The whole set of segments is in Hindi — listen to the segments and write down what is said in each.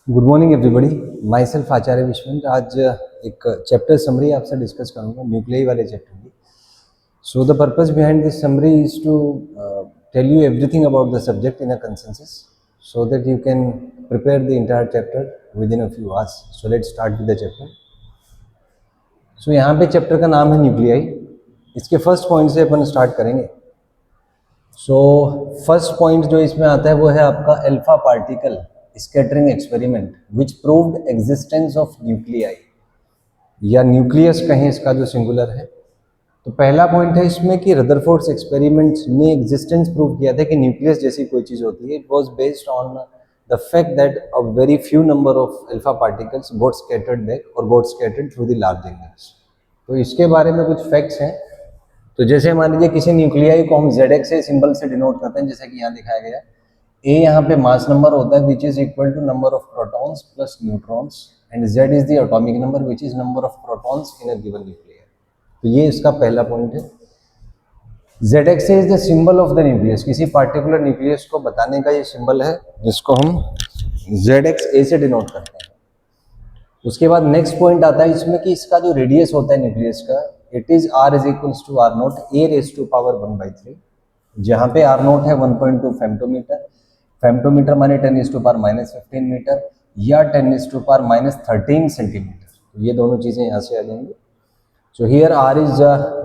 Good morning everybody. Myself Acharya Vishwanath. आज एक चैप्टर समरी आपसे डिस्कस करूंगा, न्यूक्लियाई वाले चैप्टर की। So the purpose behind this summary is to tell you everything about the subject in a consensus so that you can prepare the entire chapter within a few hours. So let's start with the chapter. So यहाँ पे चैप्टर का नाम है न्यूक्लियाई। इसके फर्स्ट पॉइंट से अपन स्टार्ट करेंगे। सो फर्स्ट पॉइंट जो इसमें आता है वो है आपका alpha particle scattering experiment which proved existence of nuclei, या न्यूक्लियस कहें इसका जो सिंगुलर है। तो पहला पॉइंट है इसमें कि रदरफोर्ड्स एक्सपेरिमेंट ने एग्जिस्टेंस प्रूव किया था कि न्यूक्लियस जैसी कोई चीज होती है। It was based on the fact that a very few number of alpha particles got scattered back और got scattered through the large angles. तो इसके बारे में कुछ फैक्ट्स हैं। तो जैसे मान लीजिए किसी न्यूक्लियाई को हम ZX से सिंबल से डिनोट करते हैं, जैसे कि यहाँ दिखाया गया। ए यहाँ पे मास नंबर होता है which is equal to number of protons plus neutrons, and Z is the atomic number which is number of protons in a given nuclear. तो ये इसका पहला पॉइंट है। ZX is the symbol of the nucleus. किसी पार्टिकुलर न्यूक्लियस को बताने का ये सिंबल है जिसको हम ZXA से डिनोट करते हैं। उसके बाद नेक्स्ट पॉइंट आता है इसमें कि इसका जो रेडियस होता है न्यूक्लियस का, it is R is equals to R0 A raise to power 1/3, जहाँ पे R0 है 1.2 फेम्टोमीटर। फेम्टोमीटर माने 10⁻⁻15 मीटर या 10⁻⁻13 सेंटीमीटर। ये दोनों चीजें यहाँ से आ जाएंगी। So here R is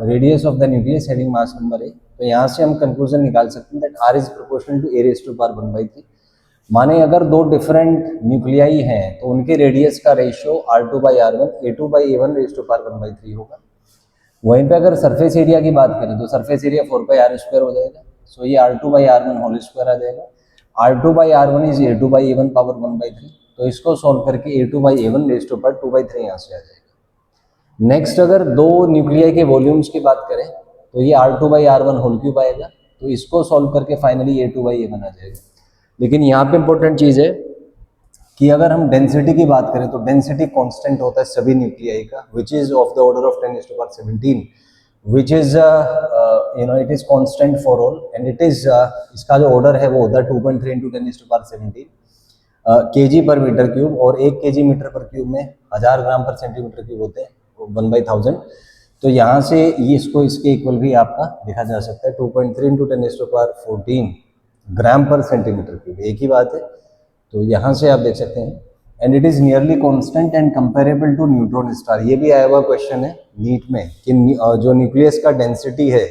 radius of the nucleus having mass number A। तो यहाँ से हम कंक्लूजन निकाल सकते हैं that R is proportional to A raise to power 1/3। माने अगर दो डिफरेंट न्यूक्लियाई हैं तो उनके रेडियस का ratio R2/R1 A2/A1 raise to power 1/3 होगा। वहीं पे अगर सरफेस एरिया की बात करें तो सरफेस एरिया 4πr² हो जाएगा। सो ये R2/R1 होल स्क्वायर आ जाएगा। R2/R1 is A2/A1 power 1/3। तो इसको सॉल्व करके A2/A1 रेज टू पावर 2/3 यहाँ से आ जाएगा। नेक्स्ट अगर दो न्यूक्लियाई के वॉल्यूम्स की बात करें तो ये R2/R1 होल क्यूब आएगा। तो इसको सॉल्व करके फाइनली A2/A1 आ जाएगा। लेकिन यहाँ पे इंपॉर्टेंट चीज है कि अगर हम डेंसिटी की बात करें तो डेंसिटी कांस्टेंट होता है सभी न्यूक्लियाई का, which is of the order of 10⁻17, which is it is constant for all, and it is इसका जो ऑर्डर है वो होता है 2.3 × 10⁻17 kg पर मीटर क्यूब, और 1 kg मीटर पर क्यूब में 1000 ग्राम पर सेंटीमीटर क्यूब होते हैं 1/1000। तो यहाँ से ये इसको इसके इक्वल भी आपका लिखा जा सकता है 2.3 × 10⁻14 ग्राम पर सेंटीमीटर क्यूब, एक ही बात है। तो यहाँ से आप देख सकते हैं, and it is nearly constant and comparable to neutron star. ये भी आया हुआ क्वेश्चन है नीट में कि जो न्यूक्लियस का डेंसिटी है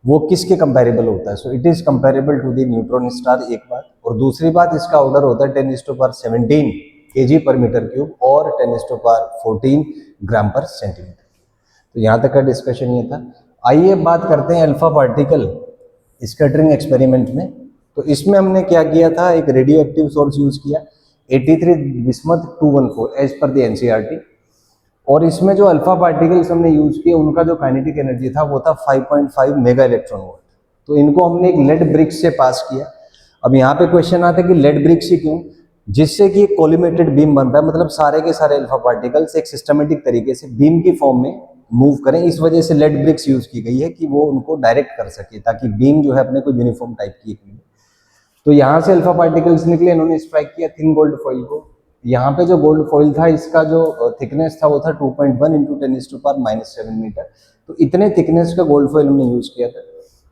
वो किसके कंपेरेबल होता है। So it is comparable to the neutron star, एक बात। और दूसरी बात, इसका ऑर्डर होता है 10⁻17 kg पर मीटर क्यूब और 10⁻14 ग्राम पर सेंटीमीटर। तो यहाँ तक का डिस्कशन ये था। आइए बात करते हैं अल्फा पार्टिकल स्कैटरिंग एक्सपेरिमेंट में। तो इसमें हमने क्या किया था, एक रेडियो एक्टिव सोर्स यूज किया 83 bismuth 214 as per the NCERT। और इसमें जो अल्फा पार्टिकल्स हमने यूज किए उनका जो काइनेटिक एनर्जी था वो था 5.5 मेगा इलेक्ट्रॉन वोल्ट। तो इनको हमने एक लेड ब्रिक से पास किया। अब यहाँ पे क्वेश्चन आता है कि लेड ब्रिक से क्यों, जिससे कि एक कोलिमेटेड बीम बन रहा है, मतलब सारे के सारे अल्फा पार्टिकल्स एक सिस्टमेटिक तरीके से बीम की फॉर्म में मूव करें। इस वजह से लेड ब्रिक्स यूज की गई है कि वो उनको डायरेक्ट कर सके, ताकि बीम जो है अपने को यूनिफॉर्म टाइप की। तो यहाँ से अल्फा पार्टिकल्स निकले, इन्होंने स्ट्राइक किया थिन गोल्ड फॉइल को। यहाँ पे जो गोल्ड फॉइल था इसका जो थिकनेस था वो था 2.1 × 10⁻⁻7 मीटर। तो इतने थिकनेस का गोल्ड फॉइल हमने यूज किया था।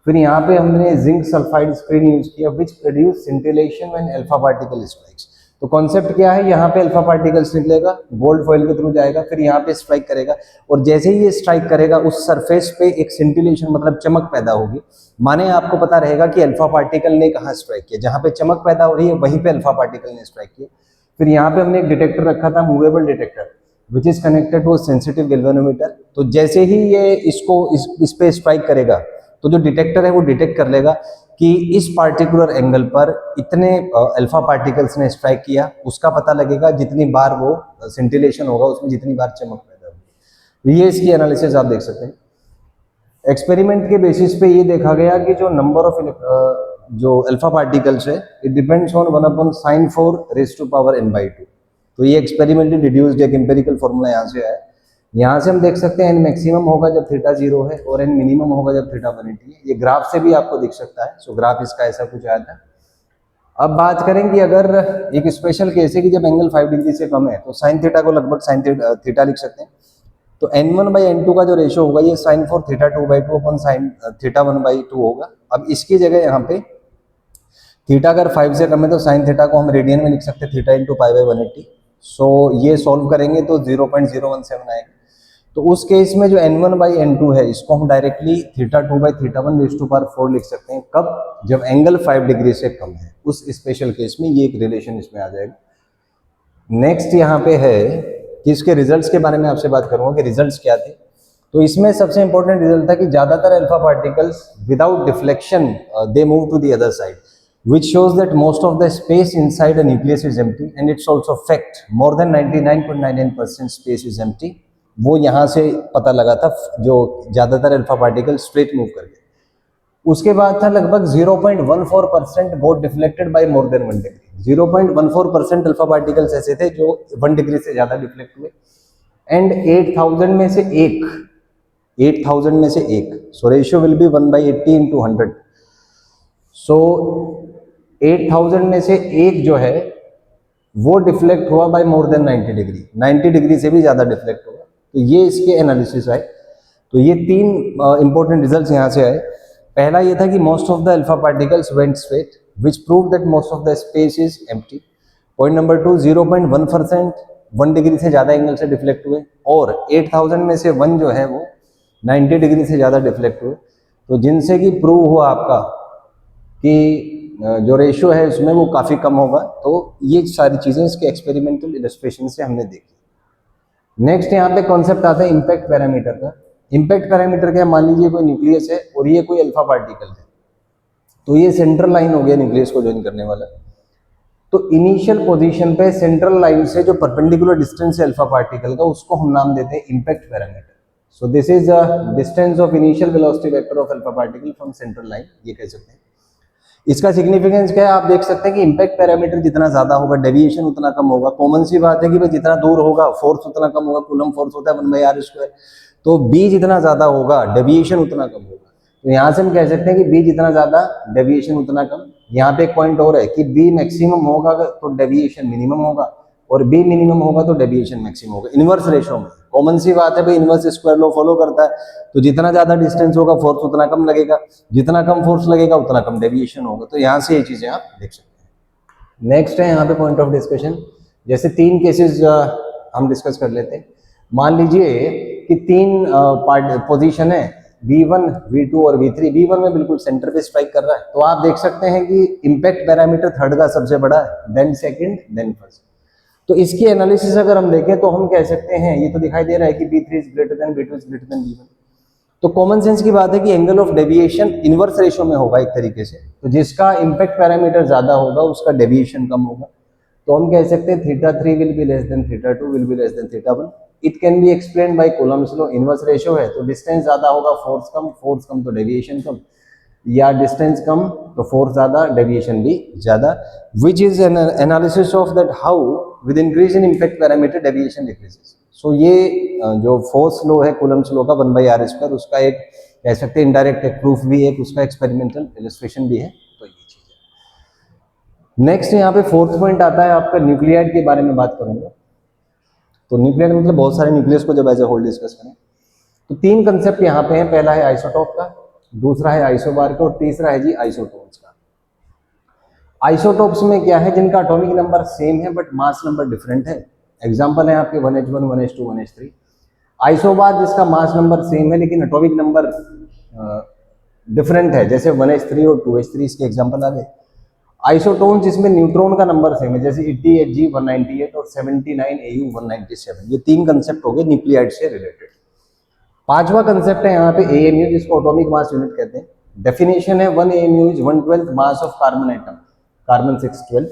फिर यहाँ पे हमने जिंक सल्फाइड स्क्रीन यूज किया which produce scintillation when alpha particle strikes. तो कॉन्सेप्ट क्या है, यहाँ पे अल्फा पार्टिकल्स निकलेगा, गोल्ड फॉइल के थ्रू जाएगा, फिर यहाँ पे स्ट्राइक करेगा, और जैसे ही ये स्ट्राइक करेगा उस सरफेस पे एक सिंटिलेशन मतलब चमक पैदा होगी। माने आपको पता रहेगा कि अल्फा पार्टिकल ने कहाँ स्ट्राइक किया, जहाँ पे चमक पैदा हो रही है वहीं पे अल्फा पार्टिकल ने स्ट्राइक किया। फिर यहाँ पे हमने एक डिटेक्टर रखा था, movable detector, which is connected to sensitive galvanometer. तो जैसे ही ये इसको इस पे स्ट्राइक करेगा तो जो डिटेक्टर है वो डिटेक्ट कर लेगा कि इस पार्टिकुलर एंगल पर इतने अल्फा पार्टिकल्स ने स्ट्राइक किया, उसका पता लगेगा। जितनी बार वो सेंटिलेशन होगा उसमें जितनी बार चमक पैदा होगी। ये इसकी एनालिसिस आप देख सकते हैं। एक्सपेरिमेंट के बेसिस पे ये देखा गया कि जो नंबर ऑफ जो अल्फा पार्टिकल्स है इट डिपेंड्स ऑन 1/sin4⁻n/2। तो ये एक्सपेरिमेंटली डिड्यूस्ड एक एम्पिरिकल फॉर्मूला यहाँ से आया। यहाँ से हम देख सकते हैं n मैक्सिमम होगा जब थीटा 0 है और n मिनिमम होगा जब थीटा 180 है। ये ग्राफ से भी आपको दिख सकता है। सो ग्राफ इसका ऐसा कुछ आया था। अब बात करें कि अगर एक स्पेशल केस है कि जब एंगल 5 डिग्री से कम है तो साइन थीटा को लगभग साइन थीटा लिख सकते हैं। तो n1/n2 का जो रेशियो होगा ये साइन फॉर थीटा 2/2 अपन साइन थीटा 1/2 होगा। अब इसकी जगह यहाँ पे थीटा अगर 5 से कम है तो साइन थीटा को हम रेडियन में लिख सकते हैं थीटा इंटू पाई बाई 180। सो ये सॉल्व करेंगे तो 0.017 आएगा। तो उस केस में जो n1/n2 है इसको हम directly theta 2/θ1 raise to power 4 लिख सकते हैं। कब? जब एंगल 5 डिग्री से कम है, उस स्पेशल केस में ये एक रिलेशन इसमें आ जाएगा। नेक्स्ट यहाँ पे है कि इसके रिजल्ट्स के बारे में आपसे बात करूंगा कि रिजल्ट्स क्या थे। तो इसमें सबसे इंपॉर्टेंट रिजल्ट था कि ज्यादातर alpha particles without deflection they move to the other side, which shows that most of the space inside a nucleus is empty and it's also fact more than 99.99% space is empty। वो यहाँ से पता लगा था जो ज्यादातर अल्फा पार्टिकल स्ट्रेट मूव कर गए। उसके बाद था लगभग 0.14% got deflected by more than 1 degree. 0.14% alpha particles ऐसे थे जो 1 डिग्री से ज्यादा डिफ्लेक्ट हुए। एंड 8000 में से एक so ratio will be 1/80 into 100। So 8000 में से एक जो है वो डिफ्लेक्ट हुआ by more than 90 degree, 90 degree से भी ज्यादा डिफ्लेक्ट हुआ। तो ये इसके एनालिसिस आए। तो ये 3 इंपॉर्टेंट रिजल्ट्स यहाँ से आए। पहला ये था कि most of the alpha particles went straight which prove that most of the space is empty. Point number 2, 0.1% 1 degree से ज्यादा एंगल से डिफ्लेक्ट हुए और 8000 में से 1 जो है वो 90 डिग्री से ज्यादा डिफ्लेक्ट हुए। तो जिनसे कि प्रूव हुआ आपका कि जो रेशियो है उसमें वो काफी कम होगा। तो ये सारी चीजें इसके एक्सपेरिमेंटल इलस्ट्रेशन से हमने देखी। नेक्स्ट यहाँ पे कॉन्सेप्ट आता है इम्पैक्ट पैरामीटर का। इम्पैक्ट पैरामीटर क्या, मान लीजिए कोई न्यूक्लियस है और ये कोई अल्फा पार्टिकल है, तो ये सेंट्रल लाइन हो गया न्यूक्लियस को ज्वाइन करने वाला। तो इनिशियल पोजीशन पे सेंट्रल लाइन से जो परपेंडिकुलर डिस्टेंस है अल्फा पार्टिकल का उसको हम नाम देते हैं impact parameter. So this is the distance of initial velocity vector of alpha particle from central line, ये कह सकते हैं। इसका सिग्निफिकेंस क्या है, आप देख सकते हैं कि इम्पैक्ट पैरामीटर जितना ज्यादा होगा डेविएशन उतना कम होगा। कॉमन सी बात है कि भाई जितना दूर होगा फोर्स उतना कम होगा, कूलम फोर्स होता है 1/r²। तो b जितना ज्यादा होगा डेविएशन उतना कम होगा। तो यहाँ से हम कह सकते हैं कि b जितना ज्यादा डेविएशन उतना कम। यहाँ पे एक पॉइंट और है कि b मैक्सिमम होगा तो डेविएशन मिनिमम होगा और b मिनिमम होगा तो डेविएशन मैक्सिमम होगा, इनवर्स रेशो में। कॉमन सी बात है भाई, इनवर्स स्क्वायर लॉ फॉलो करता है। तो जितना ज्यादा डिस्टेंस होगा फोर्स उतना कम लगेगा, जितना कम फोर्स लगेगा उतना कम डेविएशन होगा। तो यहाँ से ये चीजें आप देख सकते हैं। नेक्स्ट है यहाँ पे पॉइंट ऑफ डिस्कशन। जैसे 3 केसेस हम डिस्कस कर लेते हैं। मान लीजिए कि 3 पोजीशन है V1, V2 और V3। V1 में बिल्कुल सेंटर पे स्ट्राइक कर रहा है। तो आप देख सकते हैं कि इम्पैक्ट पैरामीटर थर्ड का सबसे बड़ा है, देन सेकंड, देन फर्स्ट। तो इसकी एनालिसिस अगर हम देखें तो हम कह सकते हैं, ये तो दिखाई दे रहा है कि B3 is greater than B2 is greater than B1। तो कॉमन सेंस की बात है कि angle of deviation inverse ratio में होगा एक तरीके से। तो जिसका इम्पैक्ट पैरामीटर ज्यादा होगा उसका डेविएशन कम होगा। तो हम कह सकते हैं θ3 will be less than θ2 will be less than θ1। It can be explain by Coulomb's law. Inverse ratio है तो डिस्टेंस ज्यादा होगा फोर्स कम तो डेविएशन कम, या डिस्टेंस कम तो फोर्स ज्यादा डेविएशन भी ज्यादा। Which is an analysis of that how with increase in impact parameter deviation decreases. So ये जो फोर्स लॉ है कूलम्स लॉ का 1/r², उसका एक कह सकते हैं इनडायरेक्ट एक प्रूफ भी है, उसका एक्सपेरिमेंटल इलस्ट्रेशन भी है। तो ये चीज है। नेक्स्ट यहाँ पे 4th पॉइंट आता है आपका न्यूक्लियाइड के बारे में बात करूंगा। तो न्यूक्लियाइड मतलब बहुत सारे न्यूक्लियस को जब एज ए होल डिस्कस करें तो 3 कंसेप्ट यहाँ पे हैं। पहला है आइसोटोप का, दूसरा है आइसोबार का और तीसरा है जी आइसोटोन्स का। आइसोटोप्स में क्या है, जिनका एटॉमिक नंबर सेम है बट मास नंबर डिफरेंट है। एग्जांपल है आपके 1h1, 1h2, 1h3। आइसोबार जिसका मास नंबर सेम है लेकिन एटॉमिक नंबर डिफरेंट है, जैसे 1h3 और 2h3 इसके एग्जांपल आ गए। आइसोटोन जिसमें न्यूट्रॉन का नंबर सेम है, जैसे 80Hg 198 और 79Au 197। ये 3 कंसेप्ट हो गए न्यूक्लियाइड से रिलेटेड। 5वां कंसेप्ट है यहाँ पे AMU, जिसको एटॉमिक मास यूनिट कहते हैं। डेफिनेशन है 1 AMU is 1/12 mass of carbon atom, carbon 612।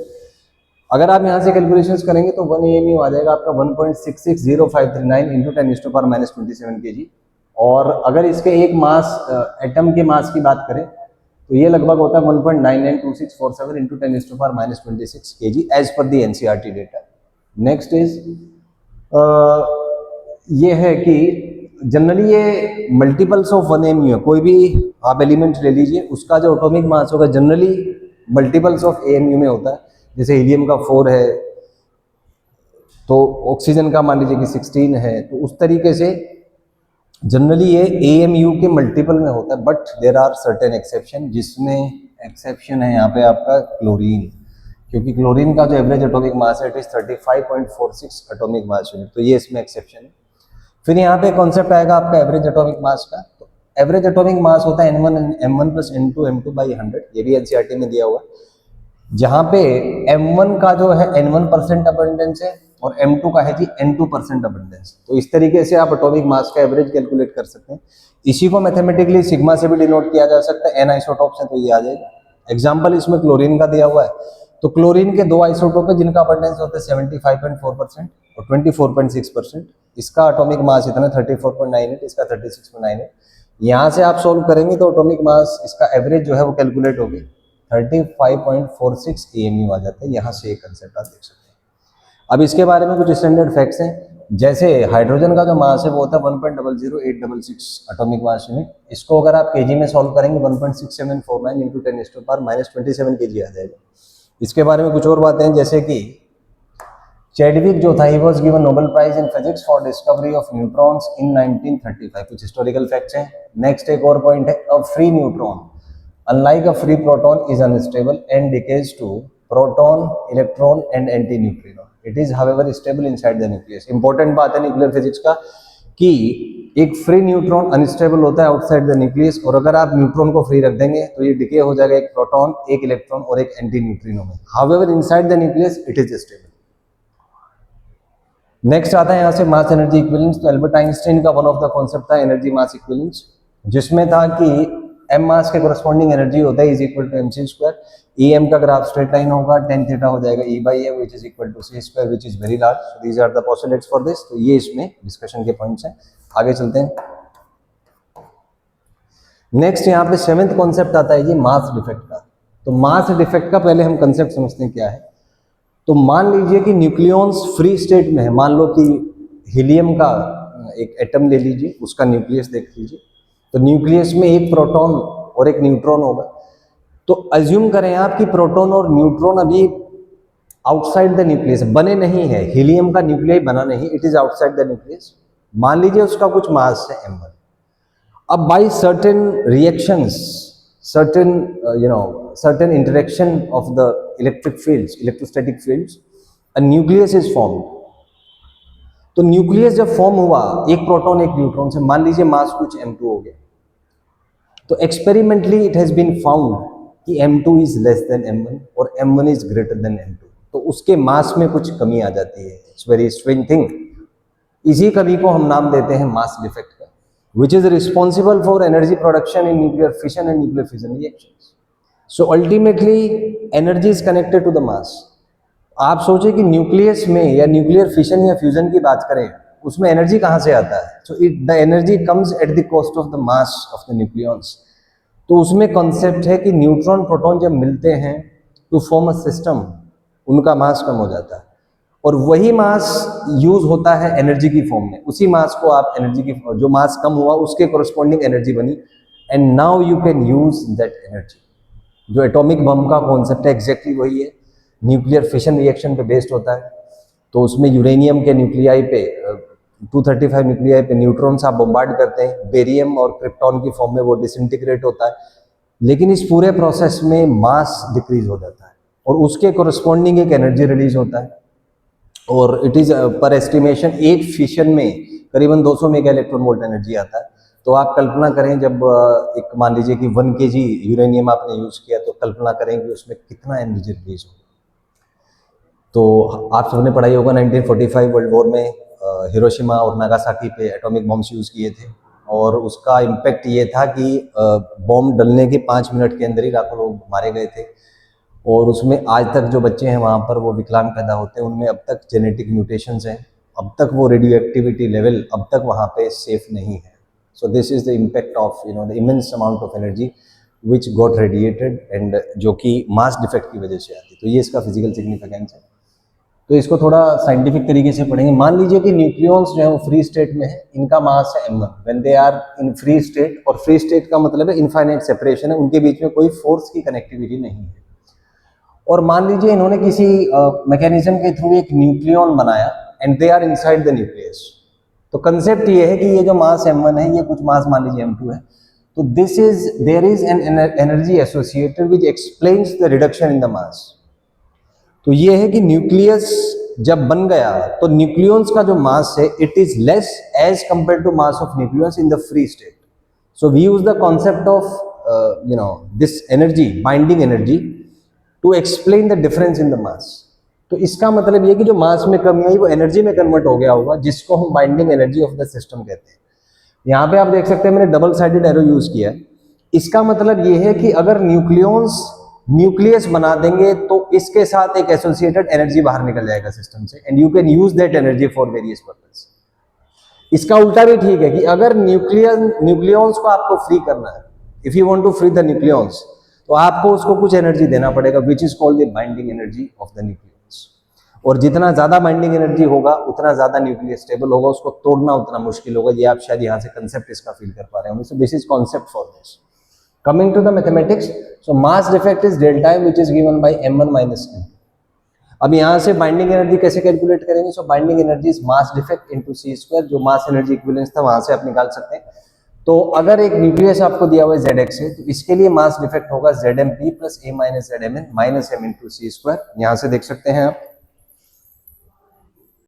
अगर आप यहाँ से कैलकुलेशंस करेंगे तो 1 AMU आ जाएगा आपका 1.660539 इंटू 10⁻27 kg। और अगर इसके एक मास एटम के मास की बात करें तो ये लगभग होता है 1.992647 into 10⁻26 kg as per the NCERT data. Next is ये है कि जनरली ये मल्टीपल्स ऑफ 1 AMU है। कोई भी आप एलिमेंट ले लीजिए, उसका जो एटॉमिक मास होगा जनरली मल्टीपल्स ऑफ AMU में होता है, जैसे हीलियम का 4 है तो ऑक्सीजन का मान लीजिए कि 16 है, तो उस तरीके से जनरली ये AMU के मल्टीपल में होता है, but there are certain exception, जिसमें एक्सेप्शन है यहाँ पे आपका क्लोरीन, क्योंकि क्लोरीन का जो एवरेज एटॉमिक मास है it is 35.46 atomic mass unit, तो ये इसमें एक्सेप्शन है। फिर यहाँ पे कॉन्सेप्ट आएगा आपका एवरेज एटॉमिक मास का, तो एवरेज एटॉमिक मास होता है M1 प्लस N2 M2/100, ये भी NCERT में दिया हुआ है, जहाँ पे M1 का जो है N1% अबंडेंस है और M2 का है जी N2% अबंडेंस। तो इस तरीके से आप एटॉमिक मास का एवरेज कैलकुलेट कर सकते हैं। इसी को मैथमेटिकली सिग्मा से भी डिनोट किया जा सकता है, N आइसोटॉप्स हैं तो ये आ जाएगा। एग्जाम्पल इसमें क्लोरीन का दिया हुआ है, तो क्लोरीन के 2 आइसोटोप है जिनका अबंडेंस होता है 75.4% और 24.6%। इसका एटॉमिक मास इतना 34.98, इसका 36.98। यहाँ से आप सोल्व करेंगे तो एटॉमिक मास इसका एवरेज जो है वो कैलकुलेट होगी 35.46 AMU आ जाता है। यहाँ से एक कंसेप्ट आप देख सकते हैं। अब इसके बारे में कुछ स्टैंडर्ड फैक्ट्स हैं, जैसे हाइड्रोजन का जो मास है वो होता है 1.00866 एटॉमिक मास यूनिट। इसको अगर आप केजी में सॉल्व करेंगे 1.6749 इंटू 10⁻⁻27 kg आ जाएगा। इसके बारे में कुछ और बातें हैं, जैसे कि चैडविक जो था, he was given Nobel prize in physics for discovery of neutrons in 1935। कुछ हिस्टोरिकल फैक्ट्स हैं। नेक्स्ट एक और पॉइंट है, a free neutron unlike a free proton is unstable and decays to proton, electron and antineutrino. It is however stable inside the nucleus. Important बात है न्यूक्लियर फिजिक्स का कि एक फ्री न्यूट्रॉन अनस्टेबल होता है आउटसाइड द न्यूक्लियस, और अगर आप न्यूट्रॉन को फ्री रख देंगे तो ये डिके हो जाएगा एक प्रोटॉन, एक इलेक्ट्रॉन और एक एंटी न्यूट्रिनो में। However inside the nucleus it is stable. Next आता है यहाँ से मास एनर्जी इक्विवेलेंस। तो एल्बर्ट आइंस्टाइन का वन ऑफ द कॉन्सेप्ट था एनर्जी मास इक्विवेलेंस, जिसमें था कि m मास के कोरस्पॉन्डिंग एनर्जी होता है is equal to mc²। em का ग्राफ स्ट्रेट लाइन होगा, tan थीटा हो जाएगा E/m which is equal to c² which is very large. So these are the postulates for this. तो ये इसमें डिस्कशन के पॉइंट्स हैं। आगे चलते हैं। नेक्स्ट यहाँ पे 7th कॉन्सेप्ट आता है ये मास डिफेक्ट का। तो मास डिफेक्ट का पहले हम कंसेप्ट समझते हैं क्या है। तो मान लीजिए कि न्यूक्लियॉन्स फ्री स्टेट में है, मान लो कि हीलियम का एक एटम ले लीजिए, उसका न्यूक्लियस देख लीजिए, तो न्यूक्लियस में एक प्रोटॉन और एक न्यूट्रॉन होगा। तो अज्यूम करें आप कि प्रोटॉन और न्यूट्रॉन अभी आउटसाइड द न्यूक्लियस बने नहीं है, हीलियम का न्यूक्लियस बना नहीं, it is outside the nucleus. मान लीजिए उसका कुछ मास है m1। अब by certain reactions, certain interaction of the electric fields, electrostatic fields, a nucleus is formed। तो न्यूक्लियस जब फॉर्म हुआ एक प्रोटॉन एक न्यूट्रॉन से, मान लीजिए मास कुछ m2 हो गया, तो experimentally it has been found कि m2 is less than m1 और m1 is greater than m2। तो उसके मास में कुछ कमी आ जाती है। It's very strange thing. इसी कमी को हम नाम देते हैं मास डिफेक्ट का, which is responsible for energy production in nuclear fission and nuclear fission reactions। So ultimately energy is connected to the mass। आप सोचे कि न्यूक्लियस में या न्यूक्लियर फिशन या फ्यूजन की बात करें, उसमें एनर्जी कहाँ से आता है? So the energy comes at the cost of the mass of the nucleons. तो उसमें कॉन्सेप्ट है कि न्यूट्रॉन प्रोटॉन जब मिलते हैं टू फॉर्म अ सिस्टम, उनका मास कम हो जाता है, और वही मास यूज होता है एनर्जी की फॉर्म में। उसी मास को आप एनर्जी की, जो मास कम हुआ उसके कोरस्पॉन्डिंग एनर्जी बनी, and now you can use that energy. जो एटॉमिक बम का कॉन्सेप्ट है एग्जैक्टली वही है, न्यूक्लियर फिशन रिएक्शन पे बेस्ड होता है। तो उसमें यूरेनियम के न्यूक्लियाई पे 235 न्यूक्लियाई पे न्यूट्रॉन्स आप बम्बार्ड करते हैं, बेरियम और क्रिप्टॉन की फॉर्म में वो डिसइंटीग्रेट होता है, लेकिन इस पूरे प्रोसेस में मास डिक्रीज हो जाता है और उसके कोरस्पॉन्डिंग एक एनर्जी रिलीज होता है। और इट इज पर एस्टिमेशन एक फिशन में करीबन 200 मेगा इलेक्ट्रॉन वोल्ट एनर्जी आता है। तो आप कल्पना करें जब एक मान लीजिए कि 1 kg यूरेनियम आपने यूज किया, तो कल्पना करें कि उसमें कितना एनर्जी रिलीज होगा। तो आप सबने पढ़ाई होगा 1945 वर्ल्ड वॉर में हिरोशिमा और नागासाकी पे एटॉमिक बॉम्ब्स यूज किए थे, और उसका इम्पैक्ट ये था कि बॉम्ब डलने के 5 मिनट के अंदर ही लाखों लोग मारे गए थे। और उसमें आज तक जो बच्चे हैं वहाँ पर वो विकलांग पैदा होते हैं, उनमें अब तक जेनेटिक म्यूटेशंस हैं, अब तक वो रेडियो एक्टिविटी लेवल अब तक वहाँ पे सेफ नहीं है। So this is the impact of the immense amount of energy which got radiated, and जो कि मास डिफेक्ट की वजह से आती है। तो ये इसका फिजिकल सिग्निफिकेंस है। तो इसको थोड़ा साइंटिफिक तरीके से पढ़ेंगे। मान लीजिए कि न्यूक्लियॉन्स जो है वो फ्री स्टेट में है, इनका मास है m1 when they are in free state, और फ्री स्टेट का मतलब है इनफाइनाइट सेपरेशन है, उनके बीच में कोई फोर्स की कनेक्टिविटी नहीं है। और मान लीजिए इन्होंने किसी मैकेनिज्म के थ्रू एक न्यूक्लियन बनाया and they are inside the nucleus. तो कंसेप्ट ये है कि ये जो मास m1 है, ये कुछ मास मान लीजिए m2 है, तो this is there is an energy associated which explains the reduction in the mass. तो ये है कि न्यूक्लियस जब बन गया तो न्यूक्लियंस का जो मास है it is less as compare to mass of nucleus in the free state. So we use the concept of this energy, binding energy, to explain the difference in the mass. तो इसका मतलब ये कि जो मास में कमी आई वो एनर्जी में कन्वर्ट हो गया होगा, जिसको हम binding energy of the system कहते हैं। यहाँ पे आप देख सकते हैं मैंने डबल साइडेड एरो यूज किया है। इसका मतलब ये है कि अगर न्यूक्लियस बना देंगे तो इसके साथ एक एसोसिएटेड एनर्जी बाहर निकल जाएगा सिस्टम से, and you can use that energy for various purpose. इसका उल्टा भी ठीक है कि अगर न्यूक्लियंस को आपको फ्री करना है, if you want to free the nucleons, तो आपको उसको कुछ एनर्जी देना पड़ेगा which is called the binding energy of the nucleus. और जितना ज्यादा बाइंडिंग एनर्जी होगा उतना ज्यादा न्यूक्लियस स्टेबल होगा, उसको तोड़ना उतना मुश्किल होगा। ये आप शायद यहाँ से कंसेप्ट इसका फील कर पा रहे होंगे। So this is concept for this. Coming to the mathematics, so mass defect is delta m which is given by m1 minus m। अब यहाँ से बाइंडिंग एनर्जी कैसे कैलकुलेट करेंगे? So binding energy is mass defect into c square, जो मास एनर्जी इक्विवेलेंस था वहां से आप निकाल सकते हैं। तो अगर एक न्यूक्लियस आपको दिया हुआ है zx है, तो इसके लिए मास डिफेक्ट होगा zmp plus a minus zmn minus m into c square. यहाँ से देख सकते हैं आप